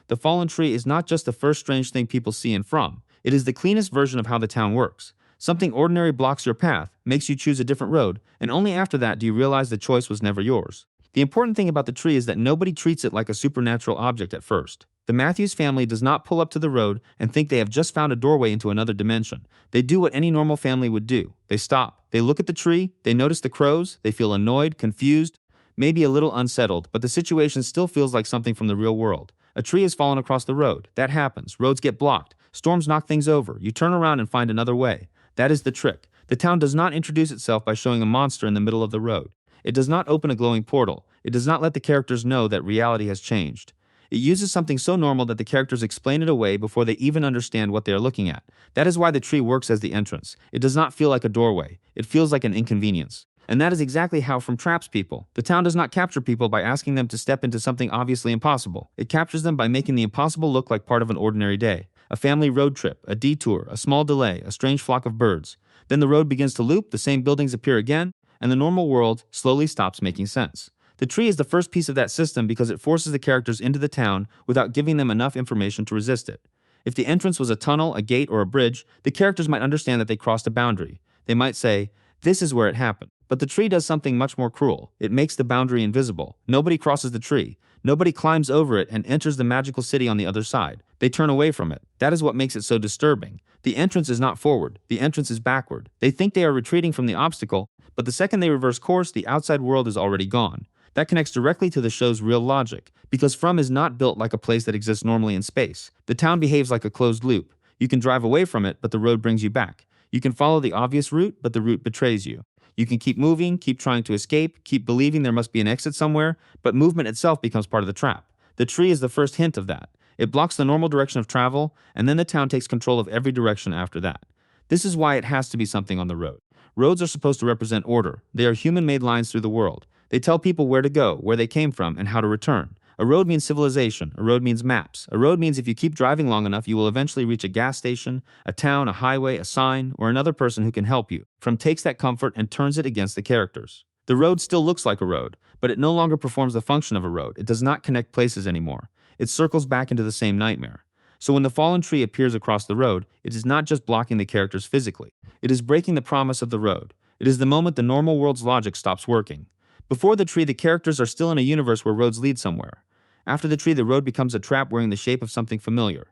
The fallen tree is not just the first strange thing people see in From. It is the cleanest version of how the town works. Something ordinary blocks your path, makes you choose a different road, and only after that do you realize the choice was never yours. The important thing about the tree is that nobody treats it like a supernatural object at first. The Matthews family does not pull up to the road and think they have just found a doorway into another dimension. They do what any normal family would do. They stop. They look at the tree, they notice the crows, they feel annoyed, confused, maybe a little unsettled, but the situation still feels like something from the real world. A tree has fallen across the road. That happens. Roads get blocked. Storms knock things over. You turn around and find another way. That is the trick. The town does not introduce itself by showing a monster in the middle of the road. It does not open a glowing portal. It does not let the characters know that reality has changed. It uses something so normal that the characters explain it away before they even understand what they are looking at. That is why the tree works as the entrance. It does not feel like a doorway. It feels like an inconvenience. And that is exactly how From traps people. The town does not capture people by asking them to step into something obviously impossible. It captures them by making the impossible look like part of an ordinary day. A family road trip, a detour, a small delay, a strange flock of birds. Then the road begins to loop, the same buildings appear again, and the normal world slowly stops making sense. The tree is the first piece of that system because it forces the characters into the town without giving them enough information to resist it. If the entrance was a tunnel, a gate, or a bridge, the characters might understand that they crossed a boundary. They might say, "This is where it happened." But the tree does something much more cruel. It makes the boundary invisible. Nobody crosses the tree. Nobody climbs over it and enters the magical city on the other side. They turn away from it. That is what makes it so disturbing. The entrance is not forward. The entrance is backward. They think they are retreating from the obstacle, but the second they reverse course, the outside world is already gone. That connects directly to the show's real logic, because From is not built like a place that exists normally in space. The town behaves like a closed loop. You can drive away from it, but the road brings you back. You can follow the obvious route, but the route betrays you. You can keep moving, keep trying to escape, keep believing there must be an exit somewhere, but movement itself becomes part of the trap. The tree is the first hint of that. It blocks the normal direction of travel, and then the town takes control of every direction after that. This is why it has to be something on the road. Roads are supposed to represent order. They are human-made lines through the world. They tell people where to go, where they came from, and how to return. A road means civilization. A road means maps. A road means if you keep driving long enough, you will eventually reach a gas station, a town, a highway, a sign, or another person who can help you. From takes that comfort and turns it against the characters. The road still looks like a road, but it no longer performs the function of a road. It does not connect places anymore. It circles back into the same nightmare. So when the fallen tree appears across the road, it is not just blocking the characters physically. It is breaking the promise of the road. It is the moment the normal world's logic stops working. Before the tree, the characters are still in a universe where roads lead somewhere. After the tree, the road becomes a trap wearing the shape of something familiar.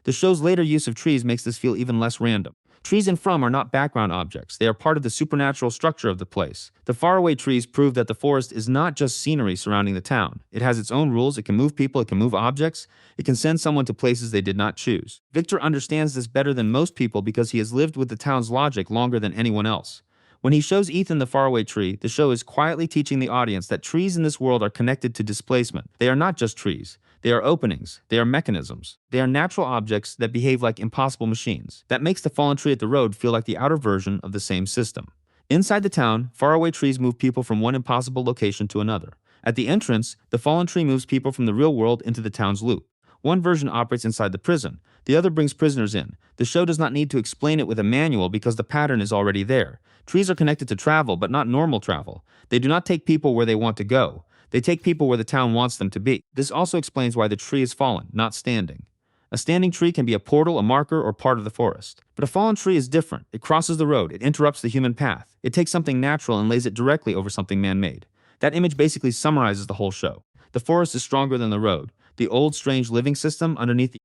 The show's later use of trees makes this feel even less random. Trees in From are not background objects. They are part of the supernatural structure of the place. The faraway trees prove that the forest is not just scenery surrounding the town. It has its own rules. It can move people. It can move objects. It can send someone to places they did not choose. Victor understands this better than most people because he has lived with the town's logic longer than anyone else. When he shows Ethan the faraway tree, the show is quietly teaching the audience that trees in this world are connected to displacement. They are not just trees. They are openings. They are mechanisms. They are natural objects that behave like impossible machines. That makes the fallen tree at the road feel like the outer version of the same system. Inside the town, faraway trees move people from one impossible location to another. At the entrance, the fallen tree moves people from the real world into the town's loop. One version operates inside the prison. The other brings prisoners in. The show does not need to explain it with a manual because the pattern is already there. Trees are connected to travel, but not normal travel. They do not take people where they want to go. They take people where the town wants them to be. This also explains why the tree is fallen, not standing. A standing tree can be a portal, a marker, or part of the forest. But a fallen tree is different. It crosses the road. It interrupts the human path. It takes something natural and lays it directly over something man-made. That image basically summarizes the whole show. The forest is stronger than the road. The old, strange living system underneath the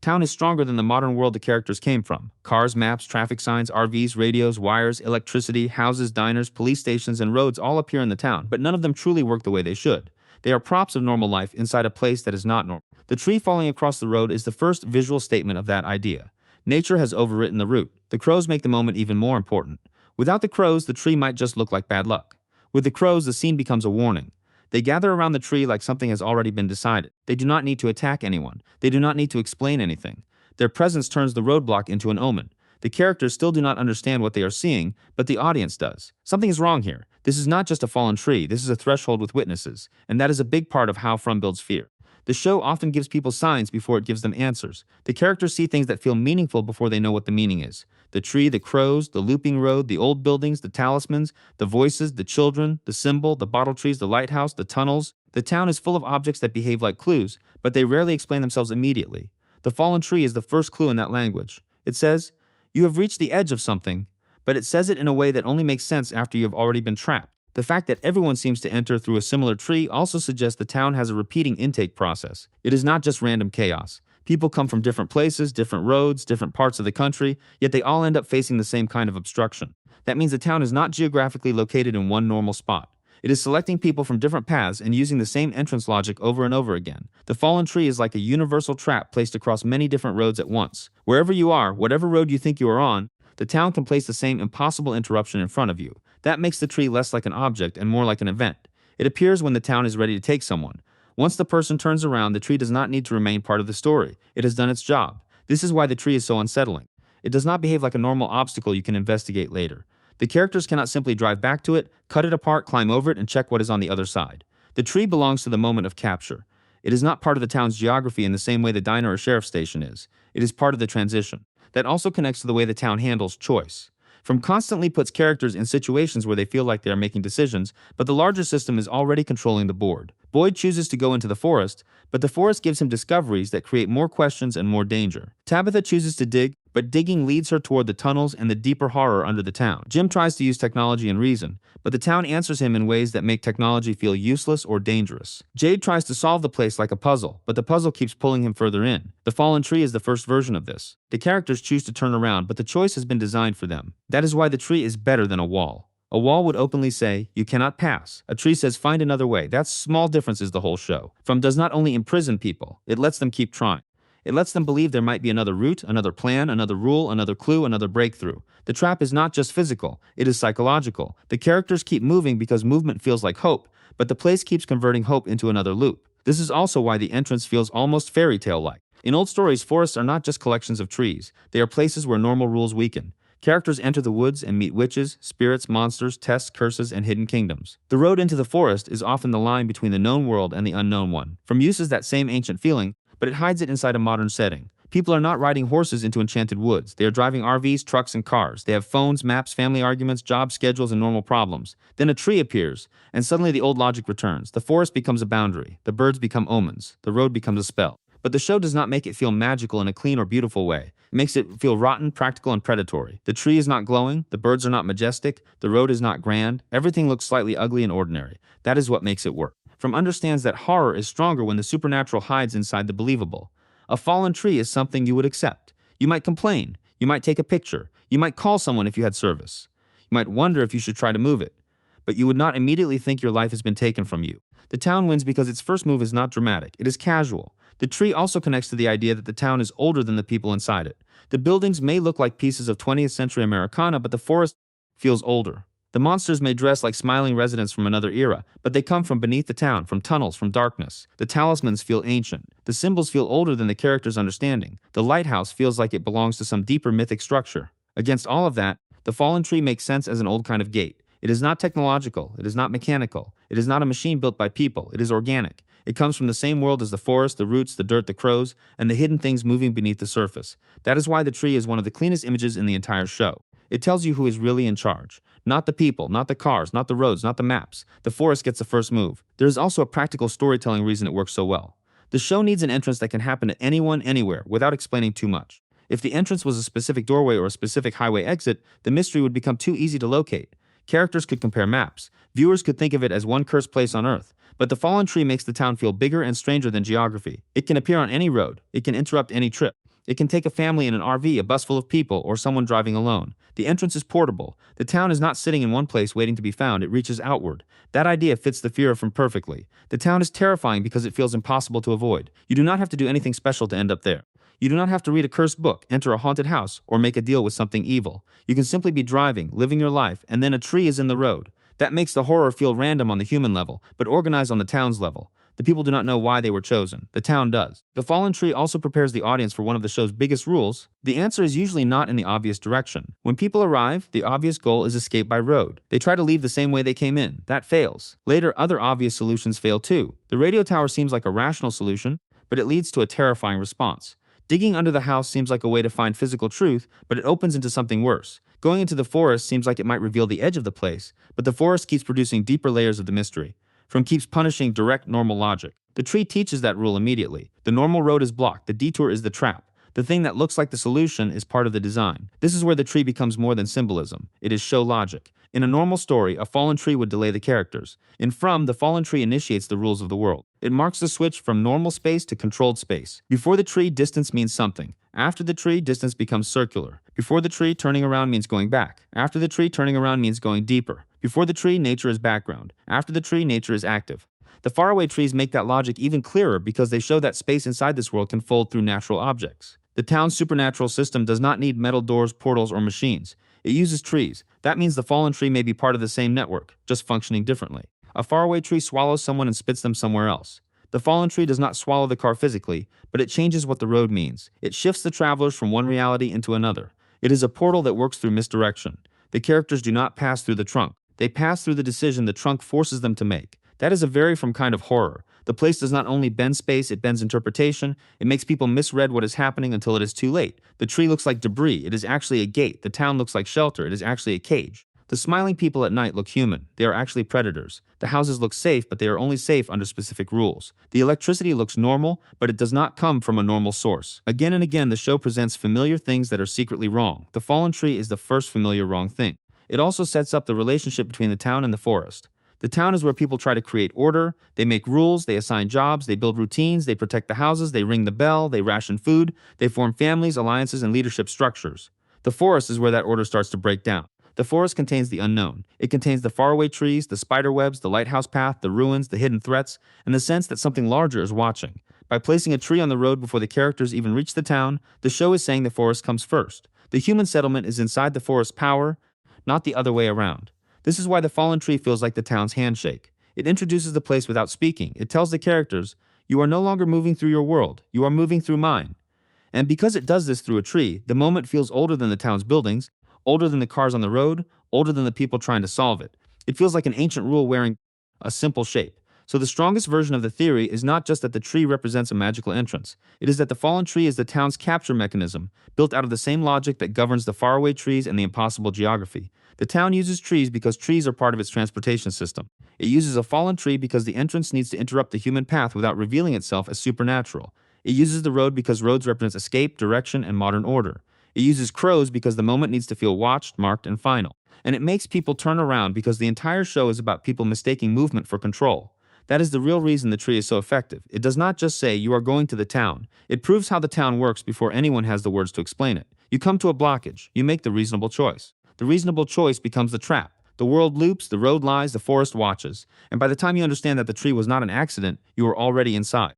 town is stronger than the modern world the characters came from. Cars, maps, traffic signs, RVs, radios, wires, electricity, houses, diners, police stations, and roads all appear in the town, but none of them truly work the way they should. They are props of normal life inside a place that is not normal. The tree falling across the road is the first visual statement of that idea. Nature has overwritten the route. The crows make the moment even more important. Without the crows, the tree might just look like bad luck. With the crows, the scene becomes a warning. They gather around the tree like something has already been decided. They do not need to attack anyone. They do not need to explain anything. Their presence turns the roadblock into an omen. The characters still do not understand what they are seeing, but the audience does. Something is wrong here. This is not just a fallen tree. This is a threshold with witnesses, and that is a big part of how From builds fear. The show often gives people signs before it gives them answers. The characters see things that feel meaningful before they know what the meaning is. The tree, the crows, the looping road, the old buildings, the talismans, the voices, the children, the symbol, the bottle trees, the lighthouse, the tunnels. The town is full of objects that behave like clues, but they rarely explain themselves immediately. The fallen tree is the first clue in that language. It says, "You have reached the edge of something," but it says it in a way that only makes sense after you have already been trapped. The fact that everyone seems to enter through a similar tree also suggests the town has a repeating intake process. It is not just random chaos. People come from different places, different roads, different parts of the country, yet they all end up facing the same kind of obstruction. That means the town is not geographically located in one normal spot. It is selecting people from different paths and using the same entrance logic over and over again. The fallen tree is like a universal trap placed across many different roads at once. Wherever you are, whatever road you think you are on, the town can place the same impossible interruption in front of you. That makes the tree less like an object and more like an event. It appears when the town is ready to take someone. Once the person turns around, the tree does not need to remain part of the story. It has done its job. This is why the tree is so unsettling. It does not behave like a normal obstacle you can investigate later. The characters cannot simply drive back to it, cut it apart, climb over it, and check what is on the other side. The tree belongs to the moment of capture. It is not part of the town's geography in the same way the diner or sheriff station is. It is part of the transition. That also connects to the way the town handles choice. From constantly puts characters in situations where they feel like they are making decisions, but the larger system is already controlling the board. Boyd chooses to go into the forest, but the forest gives him discoveries that create more questions and more danger. Tabitha chooses to dig, but digging leads her toward the tunnels and the deeper horror under the town. Jim tries to use technology and reason, but the town answers him in ways that make technology feel useless or dangerous. Jade tries to solve the place like a puzzle, but the puzzle keeps pulling him further in. The fallen tree is the first version of this. The characters choose to turn around, but the choice has been designed for them. That is why the tree is better than a wall. A wall would openly say, "You cannot pass." A tree says, "Find another way." That small difference is the whole show. From does not only imprison people, it lets them keep trying. It lets them believe there might be another route, another plan, another rule, another clue, another breakthrough. The trap is not just physical, it is psychological. The characters keep moving because movement feels like hope, but the place keeps converting hope into another loop. This is also why the entrance feels almost fairy tale-like. In old stories, forests are not just collections of trees. They are places where normal rules weaken. Characters enter the woods and meet witches, spirits, monsters, tests, curses, and hidden kingdoms. The road into the forest is often the line between the known world and the unknown one. From uses that same ancient feeling, but it hides it inside a modern setting. People are not riding horses into enchanted woods. They are driving RVs, trucks, and cars. They have phones, maps, family arguments, job schedules, and normal problems. Then a tree appears, and suddenly the old logic returns. The forest becomes a boundary. The birds become omens. The road becomes a spell. But the show does not make it feel magical in a clean or beautiful way. It makes it feel rotten, practical, and predatory. The tree is not glowing. The birds are not majestic. The road is not grand. Everything looks slightly ugly and ordinary. That is what makes it work. From understands that horror is stronger when the supernatural hides inside the believable. A fallen tree is something you would accept. You might complain. You might take a picture. You might call someone if you had service. You might wonder if you should try to move it. But you would not immediately think your life has been taken from you. The town wins because its first move is not dramatic. It is casual. The tree also connects to the idea that the town is older than the people inside it. The buildings may look like pieces of 20th century Americana, but the forest feels older. The monsters may dress like smiling residents from another era, but they come from beneath the town, from tunnels, from darkness. The talismans feel ancient. The symbols feel older than the characters' understanding. The lighthouse feels like it belongs to some deeper mythic structure. Against all of that, the fallen tree makes sense as an old kind of gate. It is not technological. It is not mechanical. It is not a machine built by people. It is organic. It comes from the same world as the forest, the roots, the dirt, the crows, and the hidden things moving beneath the surface. That is why the tree is one of the cleanest images in the entire show. It tells you who is really in charge. Not the people, not the cars, not the roads, not the maps. The forest gets the first move. There is also a practical storytelling reason it works so well. The show needs an entrance that can happen to anyone, anywhere, without explaining too much. If the entrance was a specific doorway or a specific highway exit, the mystery would become too easy to locate. Characters could compare maps. Viewers could think of it as one cursed place on Earth. But the fallen tree makes the town feel bigger and stranger than geography. It can appear on any road. It can interrupt any trip. It can take a family in an RV, a bus full of people, or someone driving alone. The entrance is portable. The town is not sitting in one place waiting to be found. It reaches outward. That idea fits the fear of from perfectly. The town is terrifying because it feels impossible to avoid. You do not have to do anything special to end up there. You do not have to read a cursed book, enter a haunted house, or make a deal with something evil. You can simply be driving, living your life, and then a tree is in the road. That makes the horror feel random on the human level, but organized on the town's level. The people do not know why they were chosen. The town does. The fallen tree also prepares the audience for one of the show's biggest rules. The answer is usually not in the obvious direction. When people arrive, the obvious goal is escape by road. They try to leave the same way they came in. That fails. Later, other obvious solutions fail too. The radio tower seems like a rational solution, but it leads to a terrifying response. Digging under the house seems like a way to find physical truth, but it opens into something worse. Going into the forest seems like it might reveal the edge of the place, but the forest keeps producing deeper layers of the mystery. from keeps punishing direct normal logic. The tree teaches that rule immediately. The normal road is blocked, the detour is the trap. The thing that looks like the solution is part of the design. This is where the tree becomes more than symbolism. It is show logic. In a normal story, a fallen tree would delay the characters. In From, the fallen tree initiates the rules of the world. It marks the switch from normal space to controlled space. Before the tree, distance means something. After the tree, distance becomes circular. Before the tree, turning around means going back. After the tree, turning around means going deeper. Before the tree, nature is background. After the tree, nature is active. The faraway trees make that logic even clearer because they show that space inside this world can fold through natural objects. The town's supernatural system does not need metal doors, portals, or machines. It uses trees. That means the fallen tree may be part of the same network, just functioning differently. A faraway tree swallows someone and spits them somewhere else. The fallen tree does not swallow the car physically, but it changes what the road means. It shifts the travelers from one reality into another. It is a portal that works through misdirection. The characters do not pass through the trunk. They pass through the decision the trunk forces them to make. That is a very from kind of horror. The place does not only bend space, it bends interpretation. It makes people misread what is happening until it is too late. The tree looks like debris. It is actually a gate. The town looks like shelter. It is actually a cage. The smiling people at night look human. They are actually predators. The houses look safe, but they are only safe under specific rules. The electricity looks normal, but it does not come from a normal source. Again and again, the show presents familiar things that are secretly wrong. The fallen tree is the first familiar wrong thing. It also sets up the relationship between the town and the forest. The town is where people try to create order, they make rules, they assign jobs, they build routines, they protect the houses, they ring the bell, they ration food, they form families, alliances, and leadership structures. The forest is where that order starts to break down. The forest contains the unknown. It contains the faraway trees, the spider webs, the lighthouse path, the ruins, the hidden threats, and the sense that something larger is watching. By placing a tree on the road before the characters even reach the town, the show is saying the forest comes first. The human settlement is inside the forest's power, not the other way around. This is why the fallen tree feels like the town's handshake. It introduces the place without speaking. It tells the characters, you are no longer moving through your world, you are moving through mine. And because it does this through a tree, the moment feels older than the town's buildings, older than the cars on the road, older than the people trying to solve it. It feels like an ancient rule wearing a simple shape. So the strongest version of the theory is not just that the tree represents a magical entrance. It is that the fallen tree is the town's capture mechanism, built out of the same logic that governs the faraway trees and the impossible geography. The town uses trees because trees are part of its transportation system. It uses a fallen tree because the entrance needs to interrupt the human path without revealing itself as supernatural. It uses the road because roads represent escape, direction, and modern order. It uses crows because the moment needs to feel watched, marked, and final. And it makes people turn around because the entire show is about people mistaking movement for control. That is the real reason the tree is so effective. It does not just say, you are going to the town. It proves how the town works before anyone has the words to explain it. You come to a blockage. You make the reasonable choice. The reasonable choice becomes the trap. The world loops, the road lies, the forest watches. And by the time you understand that the tree was not an accident, you are already inside.